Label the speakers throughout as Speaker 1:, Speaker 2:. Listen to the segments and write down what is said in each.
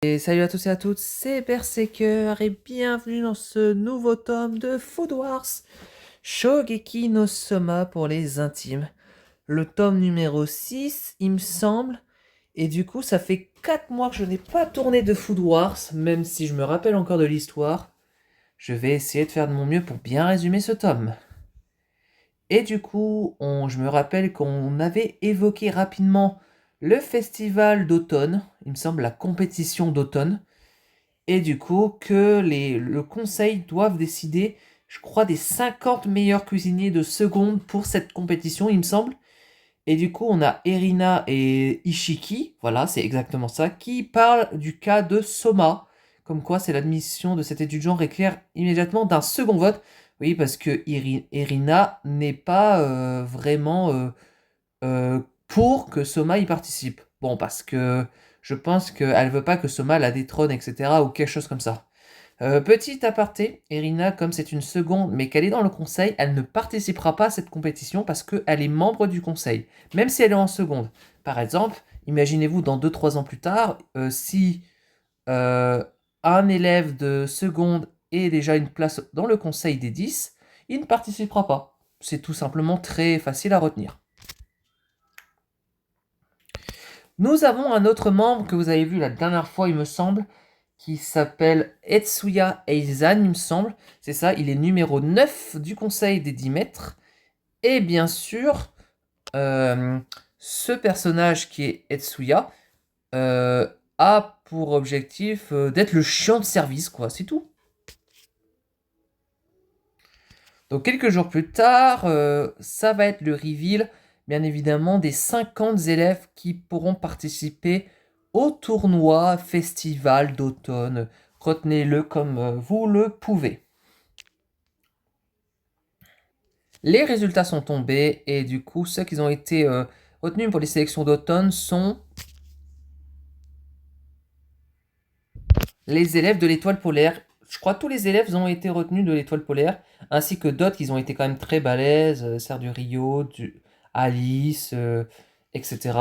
Speaker 1: Et salut à tous et à toutes, c'est Berserker et bienvenue dans ce nouveau tome de Food Wars Shogeki no Soma pour les intimes. Le tome numéro 6, il me semble, et du coup ça fait 4 mois que je n'ai pas tourné de Food Wars, même si je me rappelle encore de l'histoire. Je vais essayer de faire de mon mieux pour bien résumer ce tome. Et du coup, je me rappelle qu'on avait évoqué rapidement le festival d'automne, il me semble la compétition d'automne. Et du coup, le conseil doivent décider, je crois, des 50 meilleurs cuisiniers de seconde pour cette compétition, il me semble. Et du coup, on a Erina et Ishiki, voilà, c'est exactement ça, qui parlent du cas de Soma. Comme quoi, c'est l'admission de cet étudiant requiert immédiatement d'un second vote. Oui, parce que Erina n'est pas vraiment pour que Soma y participe. Bon, parce que je pense qu'elle veut pas que Soma la détrône, etc. ou quelque chose comme ça. Petit aparté, Irina, comme c'est une seconde, mais qu'elle est dans le conseil, elle ne participera pas à cette compétition parce qu'elle est membre du conseil, même si elle est en seconde. Par exemple, imaginez-vous dans 2-3 ans plus tard, si euh, un élève de seconde ait déjà une place dans le conseil des 10, il ne participera pas. C'est tout simplement très facile à retenir. Nous avons un autre membre que vous avez vu la dernière fois, il me semble, qui s'appelle Etsuya Eizan, il me semble. C'est ça, il est numéro 9 du conseil des 10 mètres. Et bien sûr, euh, ce personnage qui est Etsuya euh, a pour objectif d'être le chiant de service, quoi, c'est tout. Donc quelques jours plus tard, ça va être le reveal, bien évidemment, des 50 élèves qui pourront participer au tournoi festival d'automne. Retenez-le comme vous le pouvez. Les résultats sont tombés et du coup, ceux qui ont été retenus pour les sélections d'automne sont les élèves de l'étoile polaire. Je crois que tous les élèves ont été retenus de l'étoile polaire, ainsi que d'autres qui ont été quand même très balèzes, Serre Rio, Alice, etc.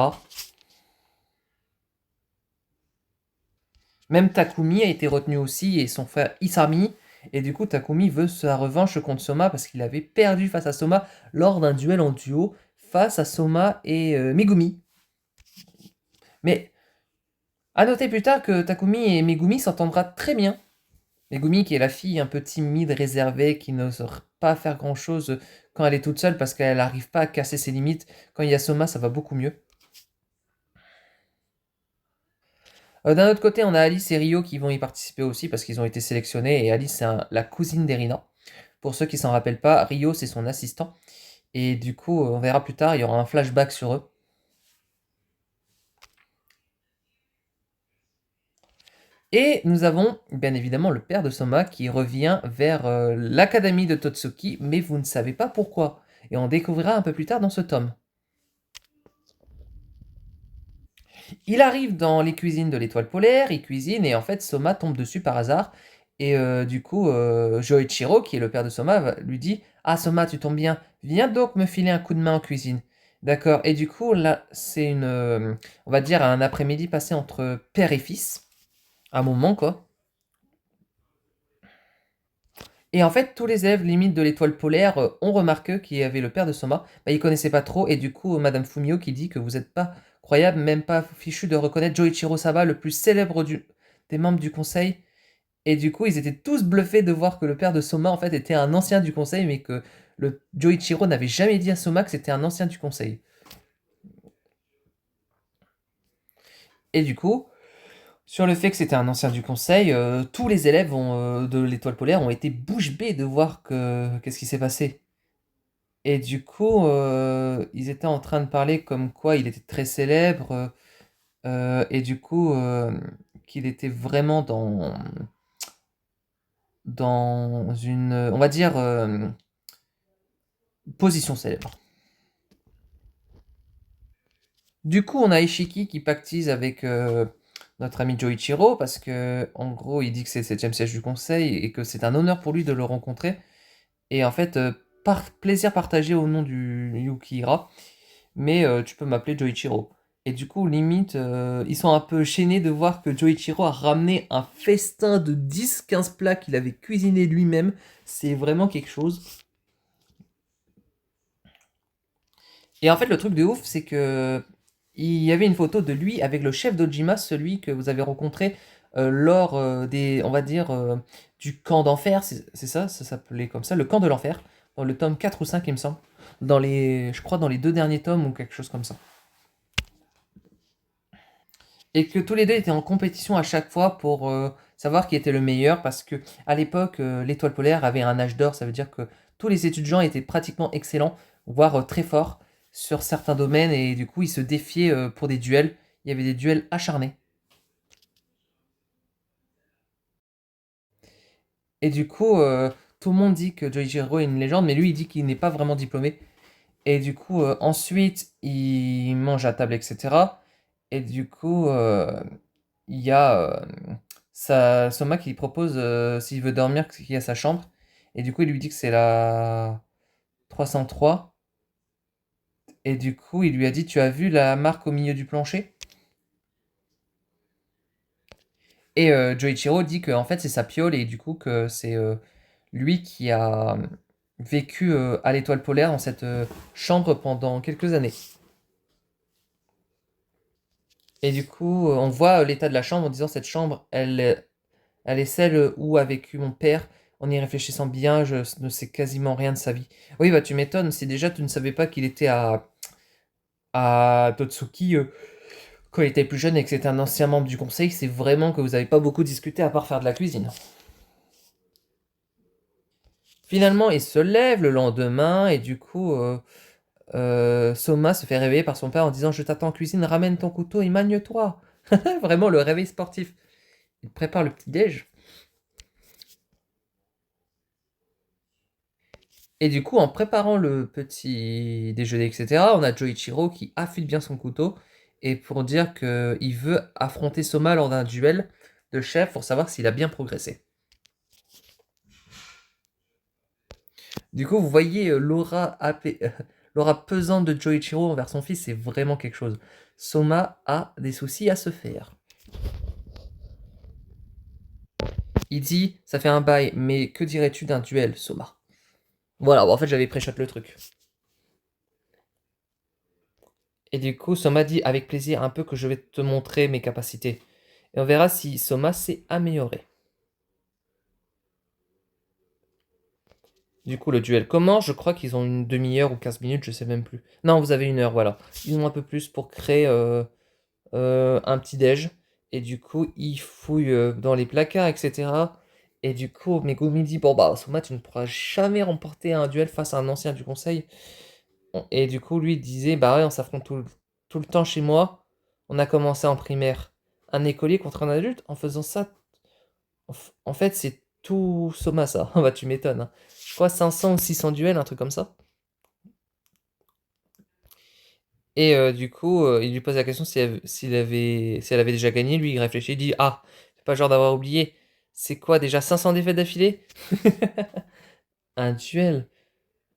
Speaker 1: Même Takumi a été retenu aussi et son frère Isami. Et du coup, Takumi veut sa revanche contre Soma parce qu'il avait perdu face à Soma lors d'un duel en duo face à Soma et Megumi. Mais à noter plus tard que Takumi et Megumi s'entendra très bien. Megumi qui est la fille un peu timide, réservée, qui n'ose pas faire grand chose quand elle est toute seule parce qu'elle n'arrive pas à casser ses limites. Quand il y a Soma, ça va beaucoup mieux. D'un autre côté, on a Alice et Rio qui vont y participer aussi parce qu'ils ont été sélectionnés. Et Alice, c'est la cousine d'Erina. Pour ceux qui s'en rappellent pas, Rio, c'est son assistant. Et du coup, on verra plus tard, il y aura un flashback sur eux. Et nous avons bien évidemment le père de Soma qui revient vers l'académie de Totsuki, mais vous ne savez pas pourquoi. Et on découvrira un peu plus tard dans ce tome. Il arrive dans les cuisines de l'étoile polaire, il cuisine et en fait Soma tombe dessus par hasard. Et du coup, Joichiro, qui est le père de Soma, lui dit: Ah Soma, tu tombes bien, viens donc me filer un coup de main en cuisine. D'accord, et du coup, là, c'est on va dire, un après-midi passé entre père et fils. Un moment, quoi. Et en fait, tous les élèves limite de l'étoile polaire ont remarqué qu'il y avait le père de Soma. Bah, ils connaissaient pas trop, et du coup, Madame Fumio qui dit que vous n'êtes pas croyable, même pas fichu de reconnaître Joichiro Saba, le plus célèbre des membres du conseil. Et du coup, ils étaient tous bluffés de voir que le père de Soma, en fait, était un ancien du conseil, mais que le Joichiro n'avait jamais dit à Soma que c'était un ancien du conseil. Et du coup, sur le fait que c'était un ancien du conseil, tous les élèves de l'étoile polaire ont été bouche bée de voir qu'est-ce qui s'est passé. Et du coup, ils étaient en train de parler comme quoi il était très célèbre, et du coup, qu'il était vraiment dans une, on va dire, position célèbre. Du coup, on a Ishiki qui pactise avec notre ami Joichiro parce que, en gros, il dit que c'est le 7e siège du conseil et que c'est un honneur pour lui de le rencontrer. Et en fait, par plaisir partagé au nom du Yukihira, mais tu peux m'appeler Joichiro. Et du coup, limite, ils sont un peu gênés de voir que Joichiro a ramené un festin de 10-15 plats qu'il avait cuisiné lui-même. C'est vraiment quelque chose. Et en fait, le truc de ouf, c'est que il y avait une photo de lui avec le chef d'Ojima, celui que vous avez rencontré lors des, on va dire, du camp d'enfer. C'est ça, ça s'appelait comme ça, le camp de l'enfer, dans le tome 4 ou 5, il me semble. Je crois dans les deux derniers tomes ou quelque chose comme ça. Et que tous les deux étaient en compétition à chaque fois pour savoir qui était le meilleur, parce que à l'époque, l'étoile polaire avait un âge d'or, ça veut dire que tous les étudiants étaient pratiquement excellents, voire très forts sur certains domaines, et du coup ils se défiaient pour des duels. Il y avait des duels acharnés. Et du coup, tout le monde dit que Joichiro est une légende, mais lui il dit qu'il n'est pas vraiment diplômé. Et du coup, ensuite, il mange à table, etc. Et du coup, il y a Soma qui lui propose, s'il veut dormir, qu'il y a sa chambre. Et du coup, il lui dit que c'est la 303. Et du coup, il lui a dit, tu as vu la marque au milieu du plancher? Et Joichiro dit que en fait, c'est sa piole et du coup, que c'est lui qui a vécu à l'étoile polaire dans cette chambre pendant quelques années. Et du coup, on voit l'état de la chambre en disant cette chambre, elle est celle où a vécu mon père. En y réfléchissant bien, je ne sais quasiment rien de sa vie. Oui, bah tu m'étonnes, si déjà tu ne savais pas qu'il était à Totsuki quand il était plus jeune et que c'était un ancien membre du conseil, c'est vraiment que vous n'avez pas beaucoup discuté à part faire de la cuisine. Finalement, il se lève le lendemain et du coup, Soma se fait réveiller par son père en disant je t'attends en cuisine, ramène ton couteau et magne-toi. Vraiment le réveil sportif. Il prépare le petit-déj. Et du coup, en préparant le petit déjeuner, etc., on a Joichiro qui affûte bien son couteau et pour dire qu'il veut affronter Soma lors d'un duel de chef pour savoir s'il a bien progressé. Du coup, vous voyez l'aura pesante de Joichiro envers son fils, c'est vraiment quelque chose. Soma a des soucis à se faire. Il dit, ça fait un bail, mais que dirais-tu d'un duel, Soma? Voilà, bon, en fait j'avais pré-shot le truc. Et du coup, Soma dit avec plaisir un peu que je vais te montrer mes capacités. Et on verra si Soma s'est amélioré. Du coup, le duel commence. Je crois qu'ils ont une demi-heure ou 15 minutes, je sais même plus. Non, vous avez une heure, voilà. Ils ont un peu plus pour créer un petit déj. Et du coup, ils fouillent dans les placards, etc. Et du coup, Megumi dit, bon bah, Soma, tu ne pourras jamais remporter un duel face à un ancien du conseil. Et du coup, lui disait, bah ouais, on s'affronte tout le temps chez moi. On a commencé en primaire. Un écolier contre un adulte, en faisant ça, en fait, c'est tout Soma, ça. Bah, tu m'étonnes, hein. Je crois 500 ou 600 duels, un truc comme ça. Et du coup, il lui pose la question si elle avait déjà gagné. Lui, il réfléchit, il dit, ah, c'est pas genre d'avoir oublié. C'est quoi, déjà 500 défaites d'affilée? Un duel?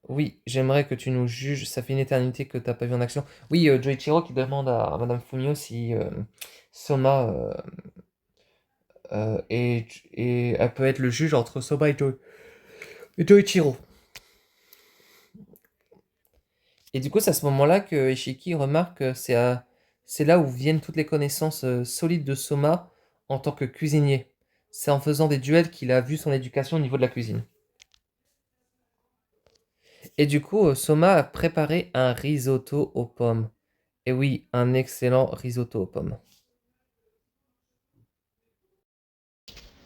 Speaker 1: Oui, j'aimerais que tu nous juges. Ça fait une éternité que t'as pas vu en action. Oui, Joichiro qui demande à Madame Fumio si Soma et elle peut être le juge entre Soma et Joichiro. Et du coup, c'est à ce moment-là que Ishiki remarque que c'est là où viennent toutes les connaissances solides de Soma en tant que cuisinier. C'est en faisant des duels qu'il a vu son éducation au niveau de la cuisine. Et du coup, Soma a préparé un risotto aux pommes. Et oui, un excellent risotto aux pommes.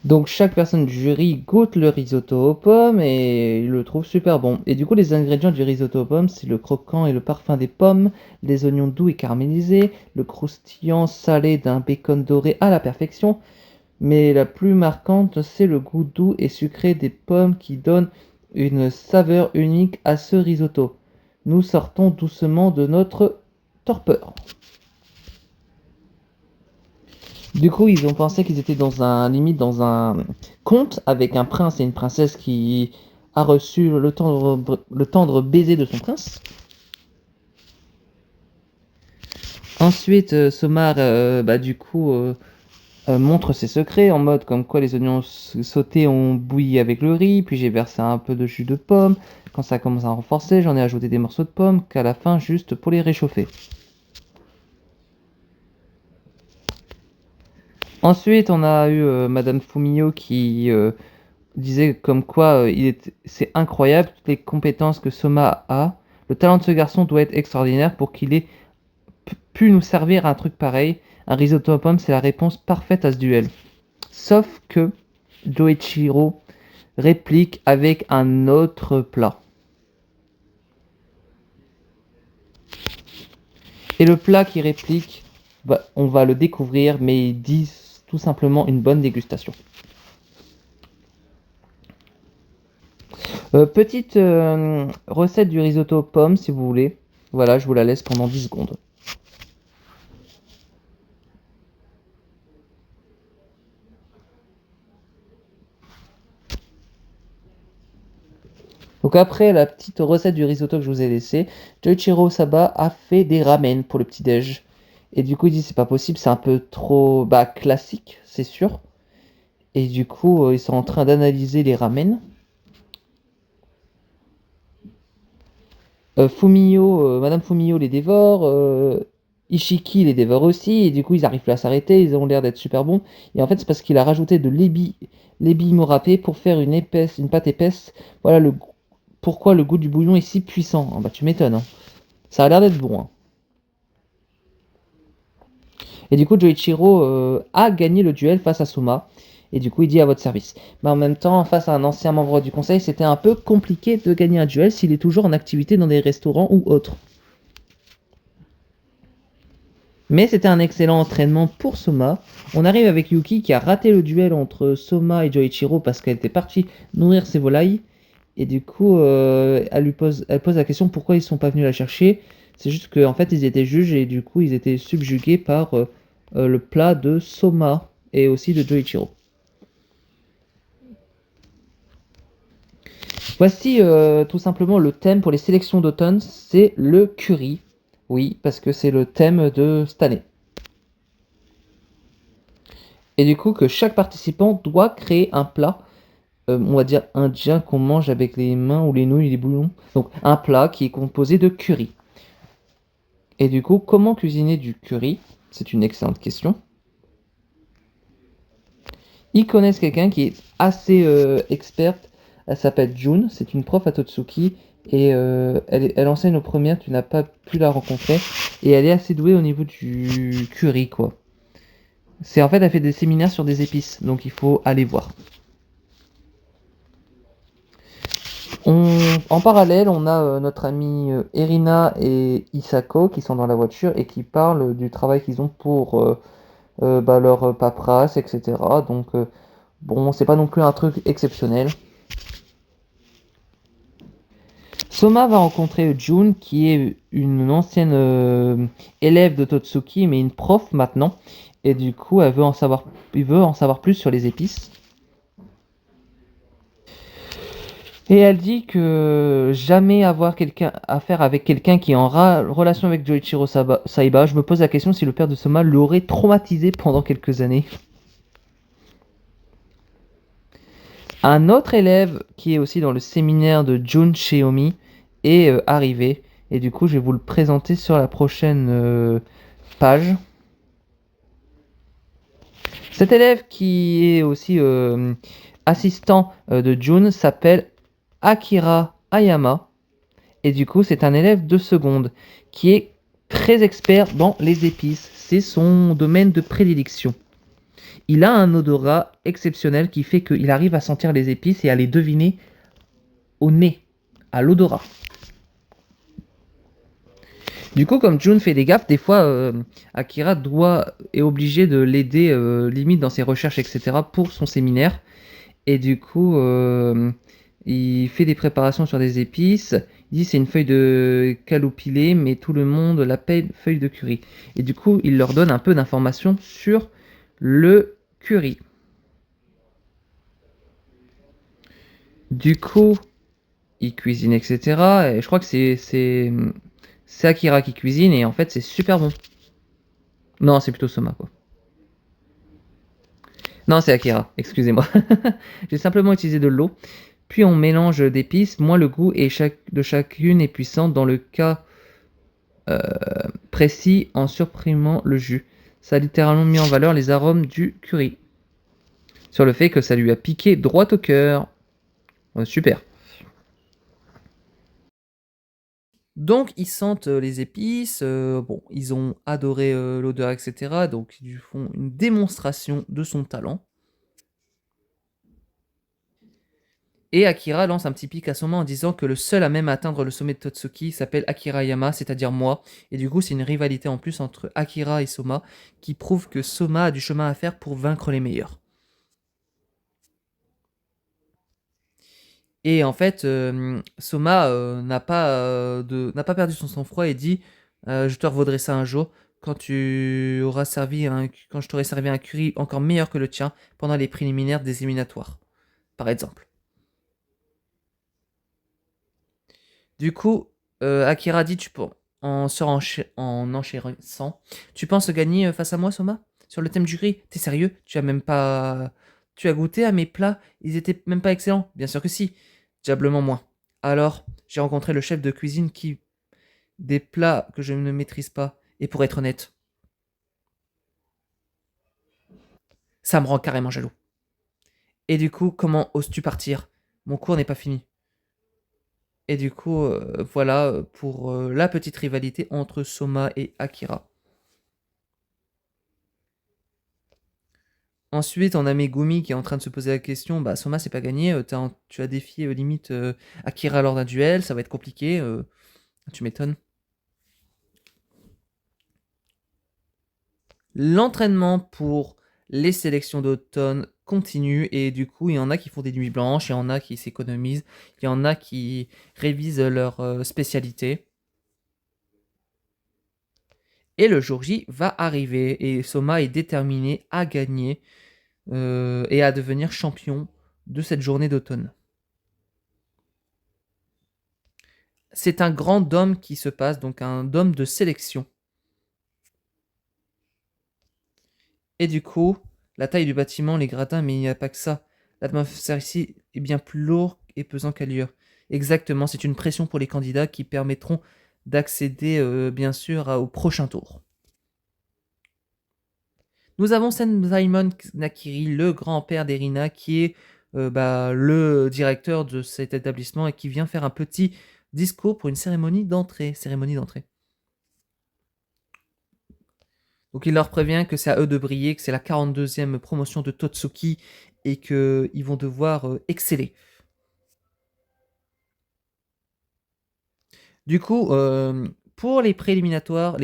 Speaker 1: Donc chaque personne du jury goûte le risotto aux pommes et le trouve super bon. Et du coup les ingrédients du risotto aux pommes, c'est le croquant et le parfum des pommes, les oignons doux et caramélisés, le croustillant salé d'un bacon doré à la perfection. Mais la plus marquante, c'est le goût doux et sucré des pommes qui donne une saveur unique à ce risotto. Nous sortons doucement de notre torpeur. Du coup, ils ont pensé qu'ils étaient limite dans un conte avec un prince et une princesse qui a reçu le tendre baiser de son prince. Ensuite, Soma, du coup, montre ses secrets en mode comme quoi les oignons sautés ont bouilli avec le riz, puis j'ai versé un peu de jus de pomme. Quand ça commence à renforcer, j'en ai ajouté des morceaux de pomme qu'à la fin juste pour les réchauffer. Ensuite, on a eu Madame Fumio qui disait comme quoi c'est incroyable toutes les compétences que Soma a. Le talent de ce garçon doit être extraordinaire pour qu'il ait pu nous servir à un truc pareil. Un risotto aux pommes, c'est la réponse parfaite à ce duel. Sauf que Joichiro réplique avec un autre plat. Et le plat qui réplique, on va le découvrir, mais il dit tout simplement une bonne dégustation. Petite recette du risotto aux pommes si vous voulez. Voilà, je vous la laisse pendant 10 secondes. Donc après la petite recette du risotto que je vous ai laissé, Joichiro Saba a fait des ramen pour le petit-déj. Et du coup il dit c'est pas possible, c'est un peu trop classique, c'est sûr. Et du coup ils sont en train d'analyser les ramen. Madame Fumio les dévore, Ishiki les dévore aussi, et du coup ils arrivent plus à s'arrêter, ils ont l'air d'être super bons. Et en fait c'est parce qu'il a rajouté de l'ébi râpé pour faire une pâte épaisse. Voilà pourquoi le goût du bouillon est si puissant. Ah bah tu m'étonnes, hein. Ça a l'air d'être bon, hein. Et du coup Joichiro a gagné le duel face à Soma. Et du coup il dit à votre service. Mais en même temps, face à un ancien membre du conseil, c'était un peu compliqué de gagner un duel s'il est toujours en activité dans des restaurants ou autres. Mais c'était un excellent entraînement pour Soma. On arrive avec Yuki qui a raté le duel entre Soma et Joichiro parce qu'elle était partie nourrir ses volailles. Et du coup, elle pose la question pourquoi ils ne sont pas venus la chercher. C'est juste qu'en fait, ils étaient juges et du coup, ils étaient subjugués par le plat de Soma et aussi de Joichiro. Voici tout simplement le thème pour les sélections d'automne, c'est le curry. Oui, parce que c'est le thème de cette année. Et du coup, que chaque participant doit créer un plat, on va dire indien, qu'on mange avec les mains ou les nouilles, les bouillons. Donc un plat qui est composé de curry. Et du coup, comment cuisiner du curry? C'est une excellente question. Ils connaissent quelqu'un qui est assez experte. Elle s'appelle June, c'est une prof à Totsuki. Et elle enseigne aux premières, tu n'as pas pu la rencontrer. Et elle est assez douée au niveau du curry, quoi. En fait, elle fait des séminaires sur des épices, donc il faut aller voir. En parallèle, on a notre ami Erina et Isako qui sont dans la voiture et qui parlent du travail qu'ils ont pour leur paperasse, etc. Donc, bon, c'est pas non plus un truc exceptionnel. Soma va rencontrer June, qui est une ancienne élève de Totsuki, mais une prof maintenant. Et du coup, il veut en savoir plus sur les épices. Et elle dit que jamais avoir affaire avec quelqu'un qui est en relation avec Joichiro Saiba. Je me pose la question si le père de Soma l'aurait traumatisé pendant quelques années. Un autre élève qui est aussi dans le séminaire de Jun Cheomi est arrivé. Et du coup, je vais vous le présenter sur la prochaine page. Cet élève qui est aussi assistant de Jun s'appelle Akira Ayama. Et du coup, c'est un élève de seconde qui est très expert dans les épices. C'est son domaine de prédilection. Il a un odorat exceptionnel qui fait qu'il arrive à sentir les épices et à les deviner au nez, à l'odorat. Du coup, comme June fait des gaffes, des fois, Akira est obligé de l'aider limite dans ses recherches, etc. pour son séminaire. Et du coup, il fait des préparations sur des épices. Il dit c'est une feuille de caloupilé, mais tout le monde l'appelle feuille de curry. Et du coup, il leur donne un peu d'informations sur le curry. Du coup, il cuisine, etc. Et je crois que c'est Akira qui cuisine et en fait, c'est super bon. Non, c'est plutôt Soma, quoi. Non, c'est Akira, excusez-moi. J'ai simplement utilisé de l'eau. Puis on mélange d'épices, moins le goût de chacune est puissant dans le cas précis en supprimant le jus. Ça a littéralement mis en valeur les arômes du curry. Sur le fait que ça lui a piqué droit au cœur. Ouais, super. Donc ils sentent les épices, bon, ils ont adoré l'odeur, etc. Donc ils lui font une démonstration de son talent. Et Akira lance un petit pic à Soma en disant que le seul à même atteindre le sommet de Totsuki s'appelle Akirayama, c'est-à-dire moi. Et du coup, c'est une rivalité en plus entre Akira et Soma qui prouve que Soma a du chemin à faire pour vaincre les meilleurs. Et en fait, Soma n'a pas perdu son sang-froid et dit je te revaudrai ça un jour quand quand je t'aurai servi un curry encore meilleur que le tien pendant les préliminaires des éliminatoires, par exemple. Du coup, Akira dit en enchérissant, tu penses gagner face à moi, Soma? Sur le thème du riz? T'es sérieux? Tu as goûté à mes plats? Ils étaient même pas excellents? Bien sûr que si. Diablement moins. Alors, j'ai rencontré le chef de cuisine qui... Des plats que je ne maîtrise pas. Et pour être honnête, ça me rend carrément jaloux. Et du coup, comment oses-tu partir? Mon cours n'est pas fini. Et du coup, voilà pour la petite rivalité entre Soma et Akira. Ensuite, on a Megumi qui est en train de se poser la question, bah Soma c'est pas gagné, tu as défié limite Akira lors d'un duel, ça va être compliqué, tu m'étonnes. L'entraînement pour les sélections d'automne continue et du coup il y en a qui font des nuits blanches, il y en a qui s'économisent, il y en a qui révisent leur spécialité. Et le jour J va arriver et Soma est déterminé à gagner et à devenir champion de cette journée d'automne. C'est un grand dôme qui se passe, donc un dôme de sélection. Et du coup, la taille du bâtiment, les gradins, mais il n'y a pas que ça. L'atmosphère ici est bien plus lourde et pesant qu'ailleurs. Exactement, c'est une pression pour les candidats qui permettront d'accéder bien sûr au prochain tour. Nous avons Simon Nakiri, le grand-père d'Erina, qui est le directeur de cet établissement et qui vient faire un petit discours pour une cérémonie d'entrée. Donc il leur prévient que c'est à eux de briller, que c'est la 42e promotion de Totsuki et qu'ils vont devoir exceller. Du coup, pour les éliminatoires,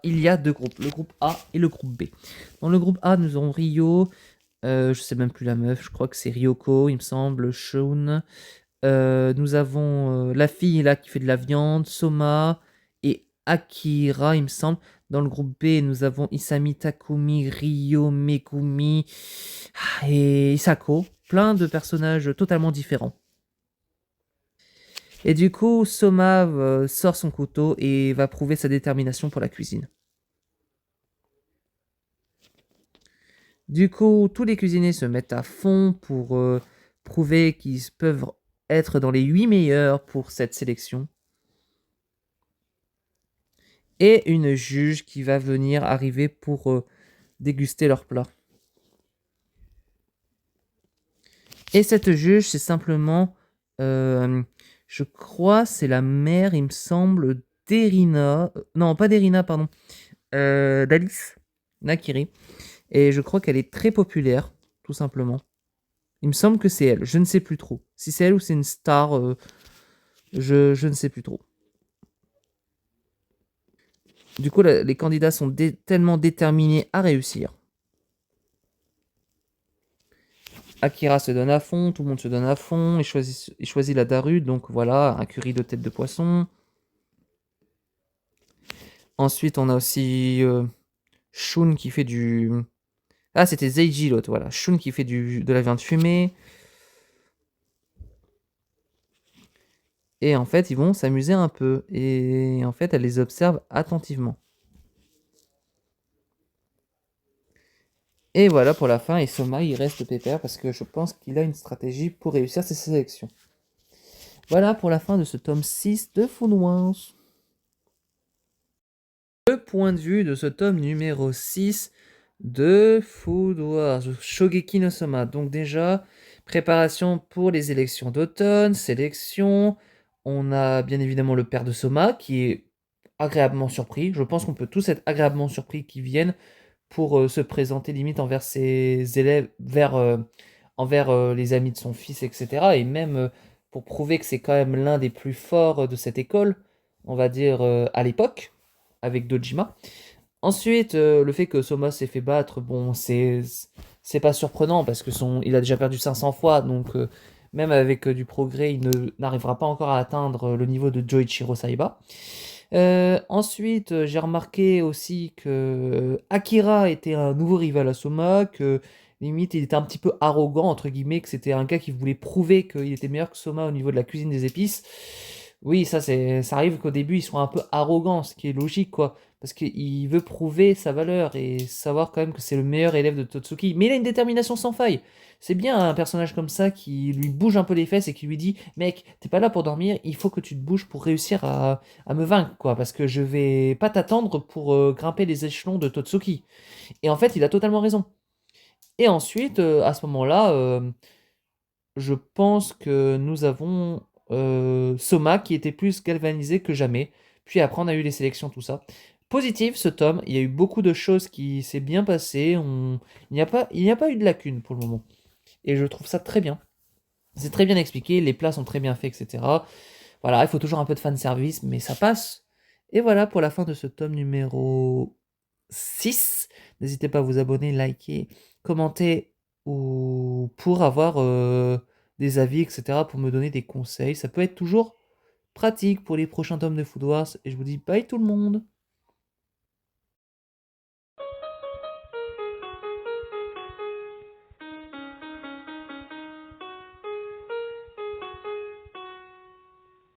Speaker 1: il y a deux groupes, le groupe A et le groupe B. Dans le groupe A, nous avons Ryo, je sais même plus la meuf, je crois que c'est Ryoko, il me semble, Shun. Nous avons la fille là qui fait de la viande, Soma et Akira, il me semble. Dans le groupe B, nous avons Isami, Takumi, Ryo, Megumi et Isako. Plein de personnages totalement différents. Et du coup, Soma sort son couteau et va prouver sa détermination pour la cuisine. Du coup, tous les cuisiniers se mettent à fond pour prouver qu'ils peuvent être dans les 8 meilleurs pour cette sélection. Et une juge qui va venir arriver pour déguster leur plat. Et cette juge, c'est simplement, je crois, c'est la mère, il me semble, d'Erina. Non, pas d'Erina, pardon. D'Alice Nakiri. Et je crois qu'elle est très populaire, tout simplement. Il me semble que c'est elle. Je ne sais plus trop. Si c'est elle ou c'est une star, je ne sais plus trop. Du coup, les candidats sont tellement déterminés à réussir. Akira se donne à fond, tout le monde se donne à fond. Il choisit la daru, donc voilà, un curry de tête de poisson. Ensuite, on a aussi Shun qui fait du... Ah, c'était Zeiji l'autre, voilà. Shun qui fait de la viande fumée. Et en fait, ils vont s'amuser un peu. Et en fait, elle les observe attentivement. Et voilà pour la fin. Et Soma, il reste pépère parce que je pense qu'il a une stratégie pour réussir ses sélections. Voilà pour la fin de ce tome 6 de Food Wars. Le point de vue de ce tome numéro 6 de Food Wars, Shogeki no Soma. Donc déjà, préparation pour les élections d'automne, sélection. On a bien évidemment le père de Soma qui est agréablement surpris. Je pense qu'on peut tous être agréablement surpris qu'ils viennent pour se présenter limite envers ses élèves, envers les amis de son fils, etc. Et même pour prouver que c'est quand même l'un des plus forts de cette école, on va dire à l'époque, avec Dojima. Ensuite, le fait que Soma s'est fait battre, bon, c'est pas surprenant parce que il a déjà perdu 500 fois, donc même avec du progrès, n'arrivera pas encore à atteindre le niveau de Joichiro Saiba. Ensuite, j'ai remarqué aussi que Akira était un nouveau rival à Soma, que limite il était un petit peu arrogant, entre guillemets, que c'était un gars qui voulait prouver qu'il était meilleur que Soma au niveau de la cuisine des épices. Oui, ça arrive qu'au début ils soient un peu arrogants, ce qui est logique, quoi, parce qu'il veut prouver sa valeur et savoir quand même que c'est le meilleur élève de Totsuki. Mais il a une détermination sans faille. C'est bien un personnage comme ça qui lui bouge un peu les fesses et qui lui dit, mec, t'es pas là pour dormir, il faut que tu te bouges pour réussir à me vaincre, quoi, parce que je vais pas t'attendre pour grimper les échelons de Totsuki. Et en fait, il a totalement raison. Et ensuite, à ce moment-là, je pense que nous avons Soma qui était plus galvanisé que jamais. Puis après, on a eu les sélections, tout ça. Positif, ce tome. Il y a eu beaucoup de choses qui s'est bien passé. Il n'y a pas eu de lacune pour le moment. Et je trouve ça très bien. C'est très bien expliqué, les plats sont très bien faits, etc. Voilà, il faut toujours un peu de fanservice, mais ça passe. Et voilà pour la fin de ce tome numéro 6. N'hésitez pas à vous abonner, liker, commenter ou pour avoir des avis, etc. pour me donner des conseils. Ça peut être toujours pratique pour les prochains tomes de Food Wars. Et je vous dis bye tout le monde.